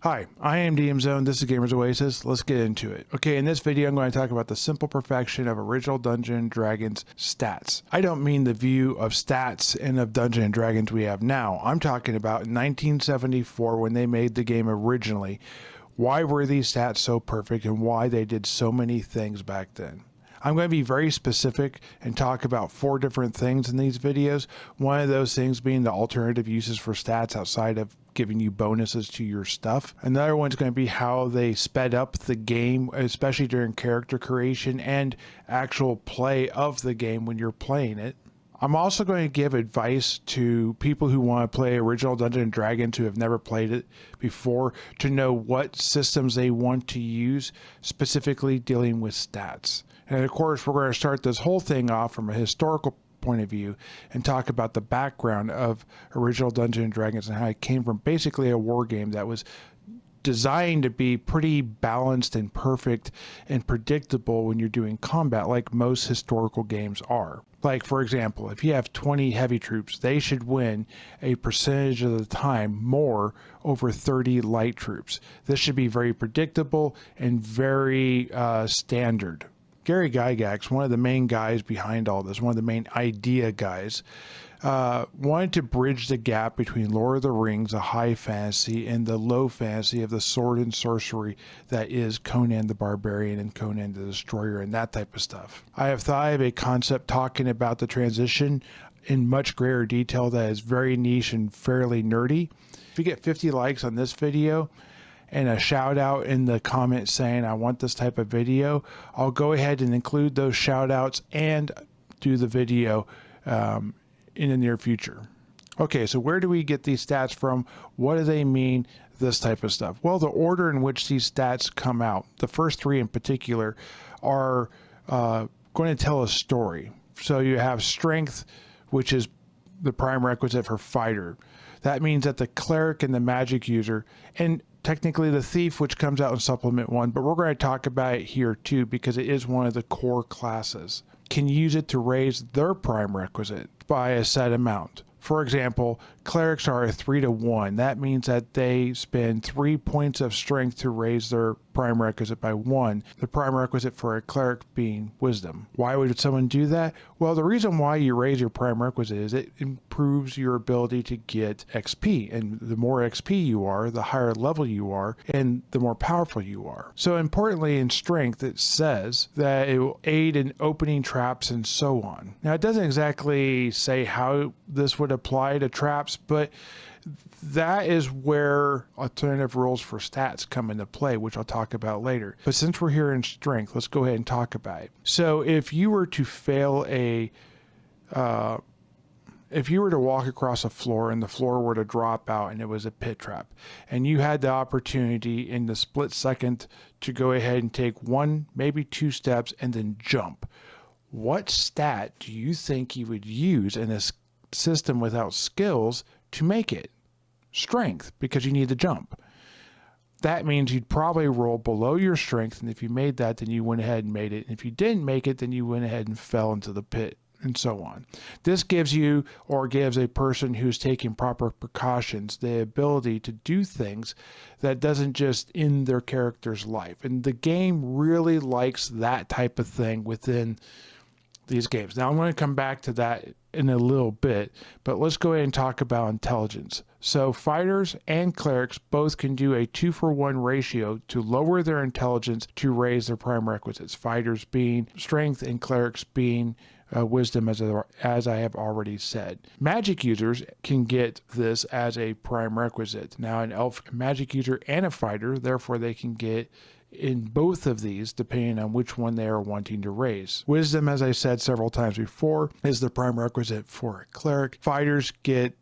Hi, I am DM Zone. This is Gamers Oasis. Let's get into it. Okay, in this video, I'm going to talk about the simple perfection of original Dungeons & Dragons stats. I don't mean the view of stats and of Dungeons & Dragons we have now. I'm talking about in 1974 when they made the game originally. Why were these stats so perfect and why they did so many things back then? I'm going to be very specific and talk about 4 different things in these videos. One of those things being the alternative uses for stats outside of giving you bonuses to your stuff. Another one's going to be how they sped up the game, especially during character creation and actual play of the game when you're playing it. I'm also going to give advice to people who want to play original Dungeons & Dragons who have never played it before to know what systems they want to use, specifically dealing with stats. And of course, we're going to start this whole thing off from a historical point of view and talk about the background of original Dungeons & Dragons and how it came from basically a war game that was designed to be pretty balanced and perfect and predictable when you're doing combat, like most historical games are. Like, for example, if you have 20 heavy troops, they should win a percentage of the time more over 30 light troops. This should be very predictable and very standard. Gary Gygax, one of the main guys behind all this, one of the main idea guys, wanted to bridge the gap between Lord of the Rings, a high fantasy, and the low fantasy of the sword and sorcery that is Conan the Barbarian and Conan the Destroyer and that type of stuff. I have thought of a concept talking about the transition in much greater detail that is very niche and fairly nerdy. If you get 50 likes on this video, and a shout out in the comments saying I want this type of video, I'll go ahead and include those shout outs and do the video in the near future. Okay, so where do we get these stats from? What do they mean? This type of stuff. Well, the order in which these stats come out, the first 3 in particular, are going to tell a story. So you have strength, which is the prime requisite for fighter. That means that the cleric and the magic user, and technically the thief, which comes out in supplement 1, but we're going to talk about it here too because it is one of the core classes, can use it to raise their prime requisite by a set amount. For example, clerics are a 3-to-1. That means that they spend 3 points of strength to raise their prime requisite by 1. The prime requisite for a cleric being wisdom. Why would someone do that? Well, the reason why you raise your prime requisite is it improves your ability to get XP. And the more XP you are, the higher level you are, and the more powerful you are. So importantly, in strength, it says that it will aid in opening traps and so on. Now, it doesn't exactly say how this would apply to traps, but that is where alternative rules for stats come into play, which I'll talk about later. But since we're here in strength, let's go ahead and talk about it. So if you were to fail if you were to walk across a floor and the floor were to drop out and it was a pit trap, and you had the opportunity in the split second to go ahead and take 1, maybe 2 steps and then jump, what stat do you think you would use in this system without skills to make it? Strength, because you need to jump. That means you'd probably roll below your strength, and if you made that, then you went ahead and made it. And if you didn't make it, then you went ahead and fell into the pit, and so on. This gives you, or gives a person who's taking proper precautions, the ability to do things that doesn't just end their character's life. And the game really likes that type of thing within these games. Now I'm going to come back to that in a little bit, but let's go ahead and talk about intelligence. So fighters and clerics both can do a 2-for-1 ratio to lower their intelligence to raise their prime requisites. Fighters being strength and clerics being wisdom, as I have already said. Magic users can get this as a prime requisite. Now an elf, a magic user, and a fighter, therefore they can get in both of these depending on which one they are wanting to raise. Wisdom, as I said several times before, is the prime requisite for a cleric. Fighters get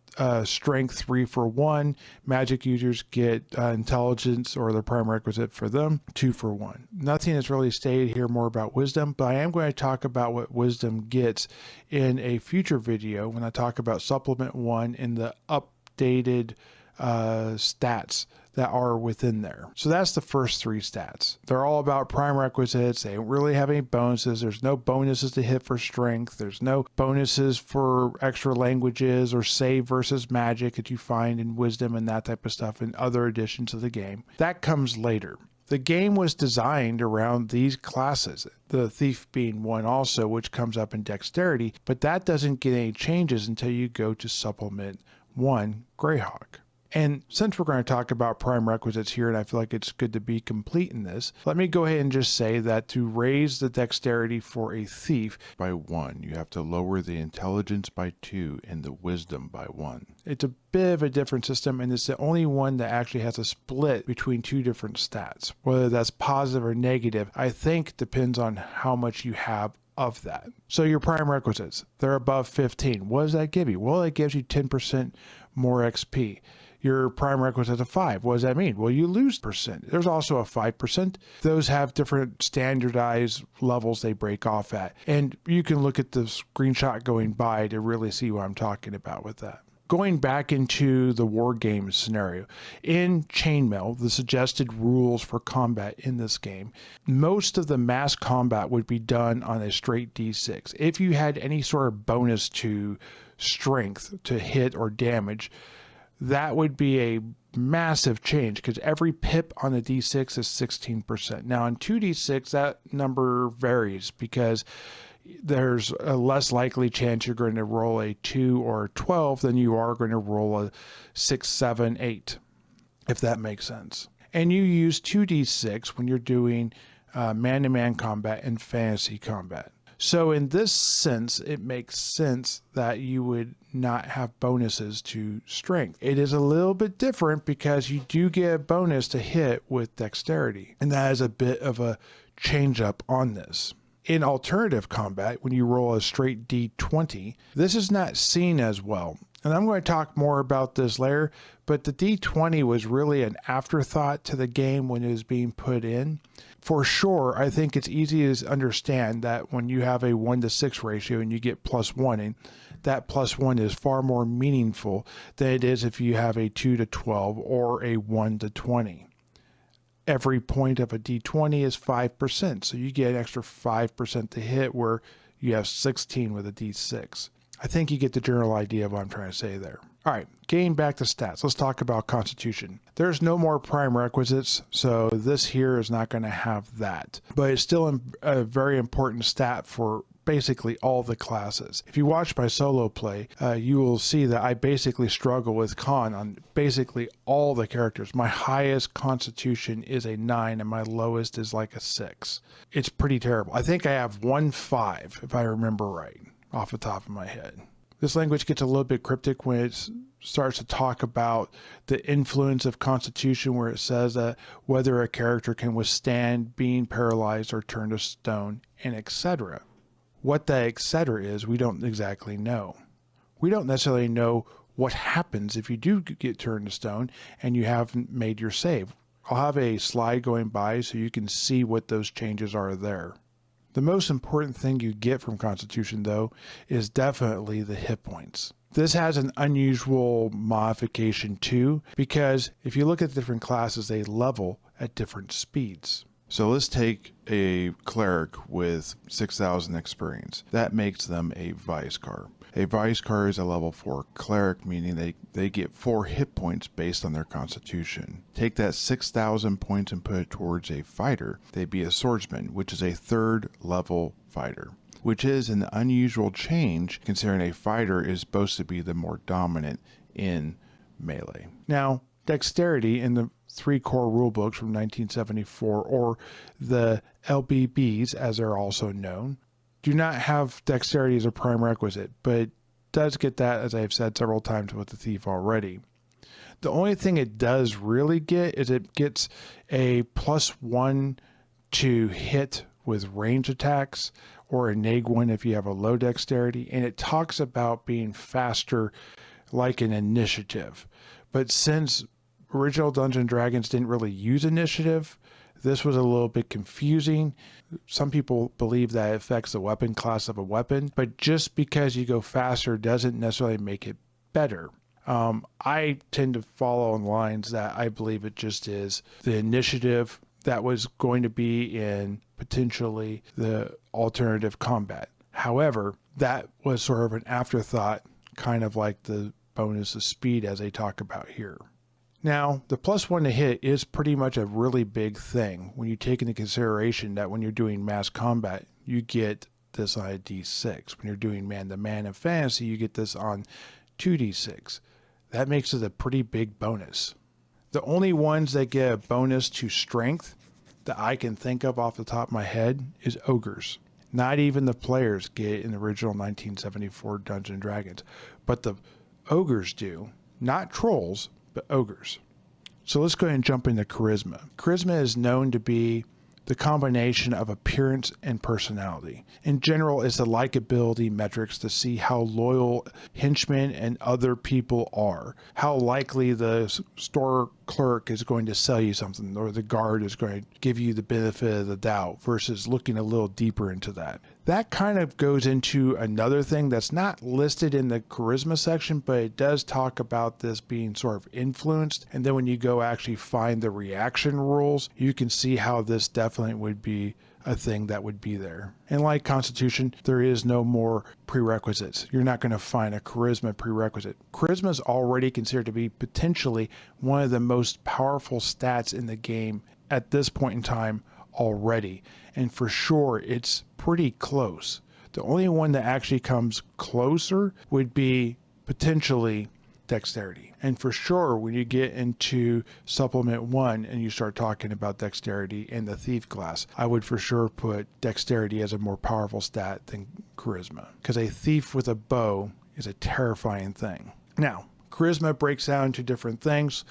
strength 3-for-1. Magic users get intelligence, or the prime requisite for them, 2-for-1. Nothing is really stated here more about wisdom, but I am going to talk about what wisdom gets in a future video when I talk about supplement 1 in the updated stats that are within there. So that's the first 3 stats. They're all about prime requisites. They don't really have any bonuses. There's no bonuses to hit for strength. There's no bonuses for extra languages or save versus magic that you find in wisdom and that type of stuff in other editions of the game. That comes later. The game was designed around these classes, the thief being one also, which comes up in dexterity, but that doesn't get any changes until you go to supplement 1 Greyhawk. And since we're going to talk about prime requisites here, and I feel like it's good to be complete in this, let me go ahead and just say that to raise the dexterity for a thief by 1, you have to lower the intelligence by 2 and the wisdom by 1. It's a bit of a different system, and it's the only one that actually has a split between 2 different stats. Whether that's positive or negative, I think depends on how much you have of that. So your prime requisites, they're above 15. What does that give you? Well, it gives you 10% more XP. Your prime requisite of 5. What does that mean? Well, you lose percent. There's also a 5%. Those have different standardized levels they break off at. And you can look at the screenshot going by to really see what I'm talking about with that. Going back into the war game scenario, in Chainmail, the suggested rules for combat in this game, most of the mass combat would be done on a straight D6. If you had any sort of bonus to strength to hit or damage, that would be a massive change because every pip on the D6 is 16%. Now on 2D6, that number varies because there's a less likely chance you're going to roll a 2 or a 12 than you are going to roll a 6, 7, 8, if that makes sense. And you use 2D6 when you're doing man-to-man combat and fantasy combat. So in this sense, it makes sense that you would not have bonuses to strength. It is a little bit different because you do get a bonus to hit with dexterity. And that is a bit of a change up on this. In alternative combat, when you roll a straight D20, this is not seen as well. And I'm going to talk more about this later, but the D20 was really an afterthought to the game when it was being put in. For sure, I think it's easy to understand that when you have a 1-to-6 ratio and you get +1, and that +1 is far more meaningful than it is if you have a 2-to-12 or a 1-to-20. Every point of a D20 is 5%, so you get an extra 5% to hit where you have 16 with a D6. I think you get the general idea of what I'm trying to say there. All right, getting back to stats, let's talk about Constitution. There's no more prime requisites, so this here is not going to have that. But it's still a very important stat for basically all the classes. If you watch my solo play, you will see that I basically struggle with con on basically all the characters. My highest Constitution is a 9 and my lowest is like a 6. It's pretty terrible. I think I have 1-5 if I remember right off the top of my head. This language gets a little bit cryptic when it starts to talk about the influence of Constitution, where it says that whether a character can withstand being paralyzed or turned to stone, and etc. What that etc. is, we don't exactly know. We don't necessarily know what happens if you do get turned to stone and you haven't made your save. I'll have a slide going by so you can see what those changes are there. The most important thing you get from Constitution, though, is definitely the hit points. This has an unusual modification too, because if you look at different classes, they level at different speeds. So let's take a cleric with 6,000 experience. That makes them a Visecar. A Visecar is a level 4 cleric, meaning they get 4 hit points based on their constitution. Take that 6,000 points and put it towards a fighter. They'd be a swordsman, which is a 3rd level fighter, which is an unusual change considering a fighter is supposed to be the more dominant in melee. Now, dexterity in the 3 core rulebooks from 1974, or the LBBs as they're also known, do not have dexterity as a prime requisite, but it does get that, as I've said several times with the thief already. The only thing it does really get is it gets a +1 to hit with range attacks, or a -1 if you have a low dexterity, and it talks about being faster like an initiative. But since original Dungeons & Dragons didn't really use initiative, this was a little bit confusing. Some people believe that it affects the weapon class of a weapon, but just because you go faster doesn't necessarily make it better. I tend to follow on lines that I believe it just is the initiative that was going to be in potentially the alternative combat. However, that was sort of an afterthought, kind of like the bonus of speed as they talk about here. Now, the +1 to hit is pretty much a really big thing when you take into consideration that when you're doing mass combat, you get this on a D6. When you're doing man-to-man in fantasy, you get this on 2D6. That makes it a pretty big bonus. The only ones that get a bonus to strength that I can think of off the top of my head is ogres. Not even the players get it in the original 1974 Dungeons & Dragons, but the ogres do. Not trolls, but ogres. So let's go ahead and jump into charisma. Charisma is known to be the combination of appearance and personality. In general, it's the likability metrics to see how loyal henchmen and other people are, how likely the store clerk is going to sell you something, or the guard is going to give you the benefit of the doubt, versus looking a little deeper into that. That kind of goes into another thing that's not listed in the charisma section, but it does talk about this being sort of influenced. And then when you go actually find the reaction rules, you can see how this definitely would be a thing that would be there. And like Constitution, there is no more prerequisites. You're not going to find a charisma prerequisite. Charisma is already considered to be potentially one of the most powerful stats in the game at this point in time already. And for sure, it's pretty close. The only one that actually comes closer would be potentially dexterity. And for sure, when you get into supplement 1 and you start talking about dexterity and the thief class, I would for sure put dexterity as a more powerful stat than charisma, because a thief with a bow is a terrifying thing. Now, charisma breaks down into different things.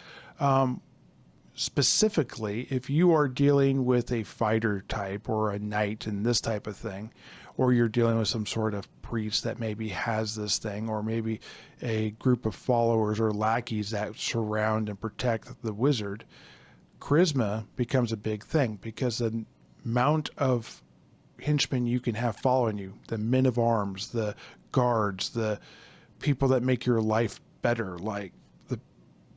Specifically, if you are dealing with a fighter type or a knight and this type of thing, or you're dealing with some sort of priest that maybe has this thing, or maybe a group of followers or lackeys that surround and protect the wizard, charisma becomes a big thing, because the amount of henchmen you can have following you, the men of arms, the guards, the people that make your life better, like the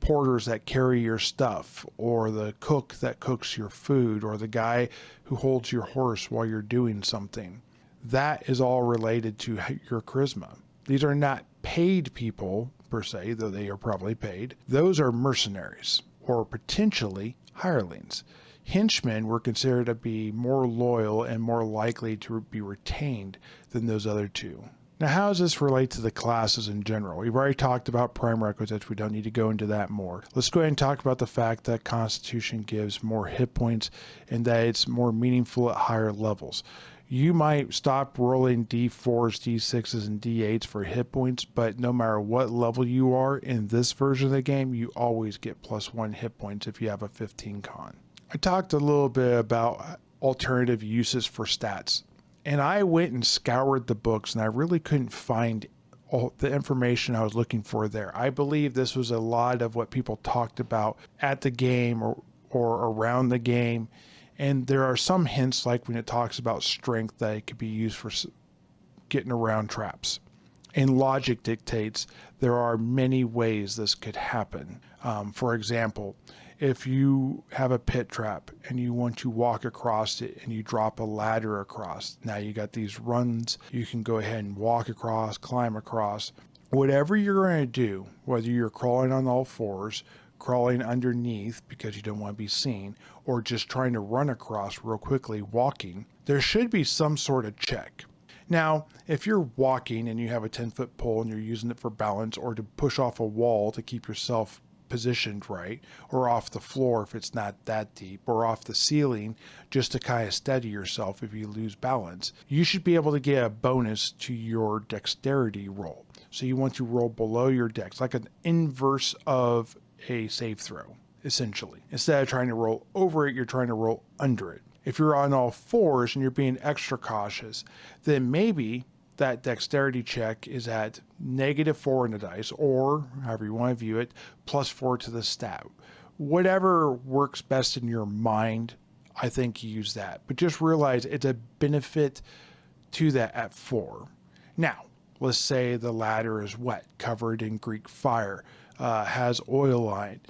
porters that carry your stuff, or the cook that cooks your food, or the guy who holds your horse while you're doing something. That is all related to your charisma. These are not paid people per se, though they are probably paid. Those are mercenaries or potentially hirelings. Henchmen were considered to be more loyal and more likely to be retained than those other two. Now, how does this relate to the classes in general? We've already talked about prime requisites. We don't need to go into that more. Let's go ahead and talk about the fact that Constitution gives more hit points and that it's more meaningful at higher levels. You might stop rolling D4s, D6s, and D8s for hit points, but no matter what level you are in this version of the game, you always get +1 hit points if you have a 15 con. I talked a little bit about alternative uses for stats, and I went and scoured the books, and I really couldn't find all the information I was looking for there. I believe this was a lot of what people talked about at the game or around the game. And there are some hints, like when it talks about strength, that it could be used for getting around traps. And logic dictates there are many ways this could happen. For example, if you have a pit trap and you want to walk across it and you drop a ladder across, now you got these runs, you can go ahead and walk across, climb across. Whatever you're going to do, whether you're crawling on all fours, crawling underneath because you don't want to be seen, or just trying to run across real quickly, walking, there should be some sort of check. Now, if you're walking and you have a 10-foot pole and you're using it for balance or to push off a wall to keep yourself positioned right, or off the floor if it's not that deep, or off the ceiling just to kind of steady yourself if you lose balance, you should be able to get a bonus to your dexterity roll. So you want to roll below your dex, like an inverse of a save throw, essentially. Instead of trying to roll over it, you're trying to roll under it. If you're on all fours and you're being extra cautious, then maybe that dexterity check is at -4 in the dice, or however you want to view it, +4 to the stat. Whatever works best in your mind, I think you use that. But just realize it's a benefit to that at 4. Now, let's say the ladder is wet, covered in Greek fire. has oil line.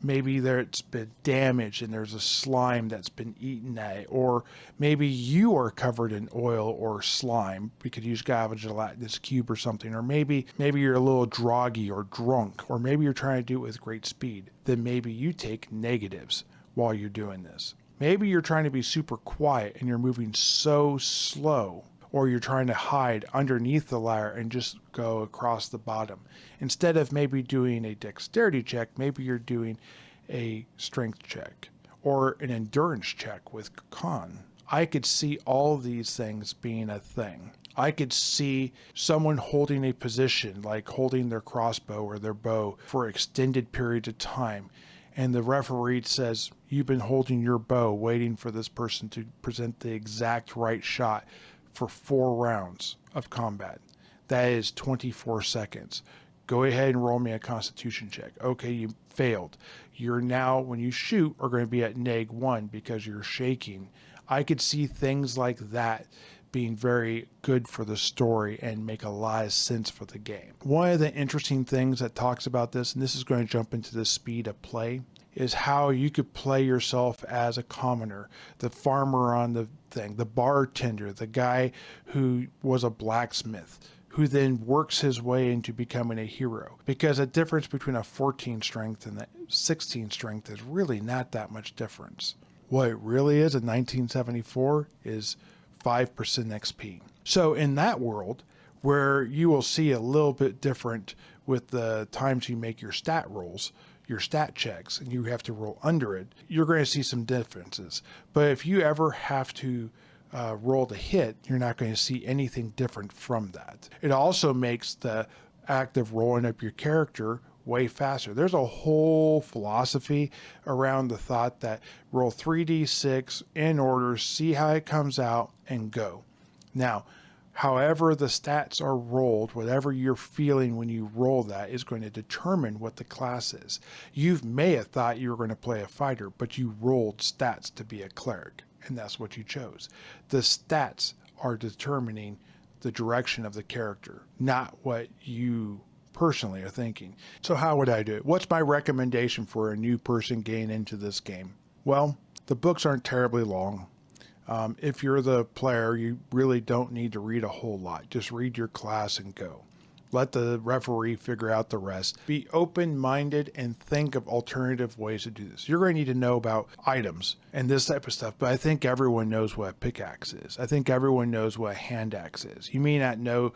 Maybe it's been damaged and there's a slime that's been eaten at it, or maybe you are covered in oil or slime because you just got a gelatinous cube or something, or maybe you're a little groggy or drunk, or maybe you're trying to do it with great speed. Then maybe you take negatives while you're doing this. Maybe you're trying to be super quiet and you're moving so slow, or you're trying to hide underneath the ladder and just go across the bottom. Instead of maybe doing a dexterity check, maybe you're doing a strength check or an endurance check with con. I could see all of these things being a thing. I could see someone holding a position, like holding their crossbow or their bow for extended periods of time. And the referee says, you've been holding your bow waiting for this person to present the exact right shot for 4 rounds of combat. That is 24 seconds. Go ahead and roll me a constitution check. Okay, you failed. You're now, when you shoot, are going to be at -1 because you're shaking. I could see things like that being very good for the story and make a lot of sense for the game. One of the interesting things that talks about this, and this is going to jump into the speed of play, is how you could play yourself as a commoner, the farmer on the thing, the bartender, the guy who was a blacksmith, who then works his way into becoming a hero. Because a difference between a 14 strength and a 16 strength is really not that much difference. What it really is in 1974 is 5% XP. So in that world, where you will see a little bit different with the times you make your stat rolls, your stat checks, and you have to roll under it, you're going to see some differences. But if you ever have to roll to hit, you're not going to see anything different from that. It also makes the act of rolling up your character way faster. There's a whole philosophy around the thought that roll 3d6 in order, see how it comes out, and go. Now, however the stats are rolled, whatever you're feeling when you roll that is going to determine what the class is. You may have thought you were going to play a fighter, but you rolled stats to be a cleric, and that's what you chose. The stats are determining the direction of the character, not what you personally are thinking. So how would I do it? What's my recommendation for a new person getting into this game? Well, the books aren't terribly long. If you're the player, you really don't need to read a whole lot. Just read your class and go. Let the referee figure out the rest. Be open-minded and think of alternative ways to do this. You're going to need to know about items and this type of stuff, but I think everyone knows what a pickaxe is. I think everyone knows what a hand axe is. You may not know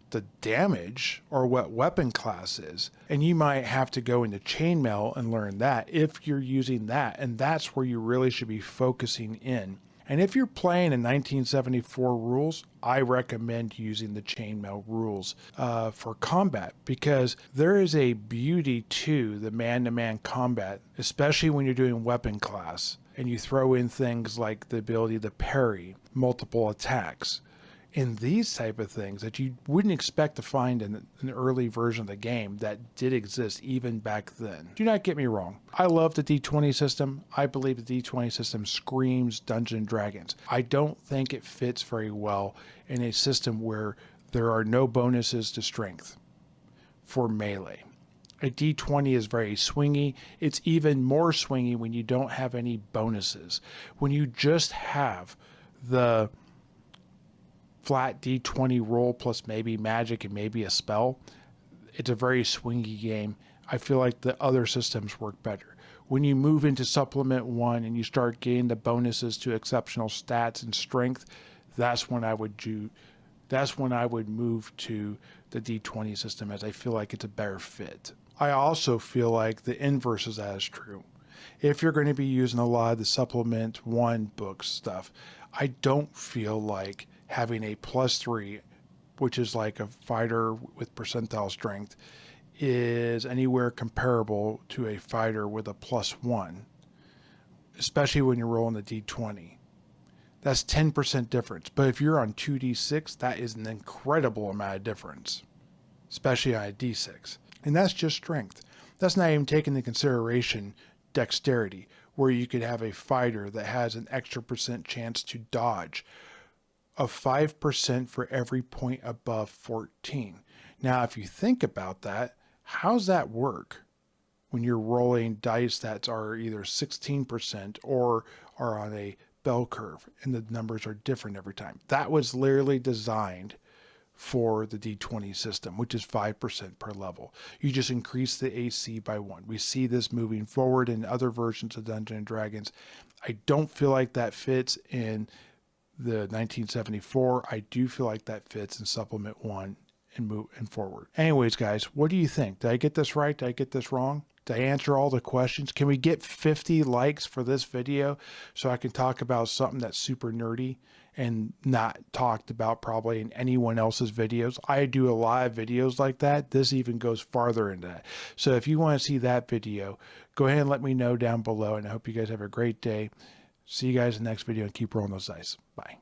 the damage or what weapon class is, and you might have to go into chainmail and learn that if you're using that, and that's where you really should be focusing in. And if you're playing in 1974 rules, I recommend using the chainmail rules for combat, because there is a beauty to the man-to-man combat, especially when you're doing weapon class and you throw in things like the ability to parry multiple attacks. In these type of things that you wouldn't expect to find in an early version of the game that did exist even back then. Do not get me wrong. I love the D20 system. I believe the D20 system screams Dungeons & Dragons. I don't think it fits very well in a system where there are no bonuses to strength for melee. A D20 is very swingy. It's even more swingy when you don't have any bonuses. When you just have the flat D20 roll plus maybe magic and maybe a spell, it's a very swingy game. I feel like the other systems work better. When you move into supplement 1 and you start getting the bonuses to exceptional stats and strength, that's when I would move to the D20 system, as I feel like it's a better fit. I also feel like the inverse is as true. If you're going to be using a lot of the supplement 1 book stuff, I don't feel like having a +3, which is like a fighter with percentile strength, is anywhere comparable to a fighter with a +1, especially when you're rolling the D20. That's 10% difference. But if you're on 2d6, that is an incredible amount of difference, especially on a d6. And that's just strength. That's not even taking into consideration dexterity, where you could have a fighter that has an extra % chance to dodge of 5% for every point above 14. Now, if you think about that, How's that work when you're rolling dice that are either 16% or are on a bell curve and the numbers are different every time? That was literally designed for the D20 system, which is 5% per level. You just increase the AC by 1. We see this moving forward in other versions of Dungeons and Dragons. I don't feel like that fits in the 1974. I do feel like that fits in Supplement 1 and move and forward. Anyways, guys, what do you think? Did I get this right? Did I get this wrong? Did I answer all the questions? Can we get 50 likes for this video so I can talk about something that's super nerdy and not talked about probably in anyone else's videos? I do a lot of videos like that. This even goes farther into that. So if you want to see that video, go ahead and let me know down below. And I hope you guys have a great day. See you guys in the next video and keep rolling those dice. Bye.